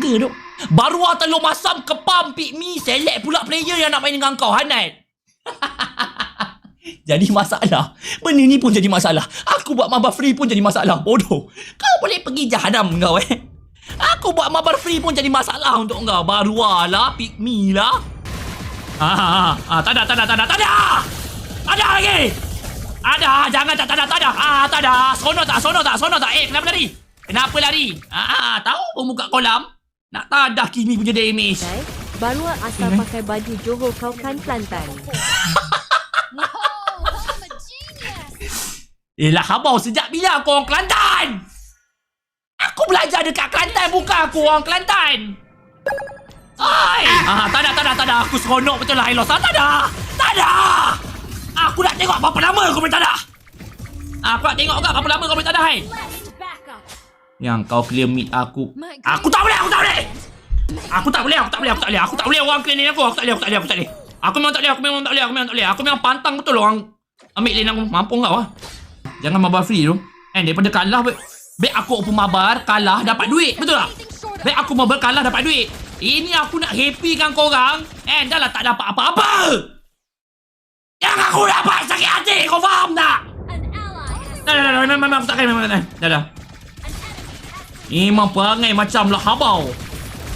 Bangga tu. Baru telur masam kepam pick me. Select pula player yang nak main dengan kau, Hanat. Jadi masalah. Benda ni pun jadi masalah. Aku buat mabar free pun jadi masalah. Bodoh. Kau boleh pergi jahanam kau Aku buat mabar free pun jadi masalah untuk kau. Baru lah. Pick me lah. Tak ada. Tak ada lagi. Ada. Jangan tak ada. Tak ada. Sono tak. Kenapa lari? Tahu pun buka kolam. Nak tadah Kimi punya damage. Baru asal pakai baju Johor kau kan Kelantan. Elah habau, sejak bila aku orang Kelantan? Aku belajar dekat Kelantan, bukan aku orang Kelantan. Tak ada. Aku seronok betul lah Elos. Tak ada. Aku nak tengok berapa lama kau boleh tak ada. Aku nak tengok kau berapa lama kau boleh tak ada. Yang kau clear mid aku. Aku tak boleh. Aku tak boleh orang clear lane aku. Aku tak boleh. Aku memang tak boleh. Aku memang pantang betul orang ambil lane aku. Mampu kau lah. Jangan mabar free tu. Daripada kalah baik aku open mabar, kalah dapat duit. Betul tak? Baik aku mabar, kalah dapat duit. Ini aku nak happy kan korang. Dah lah tak dapat apa-apa. Yang aku dapat sakit hati. Kau faham tak? Dah. Memang aku tak kena. Dah. Memang perangai macam lah habau.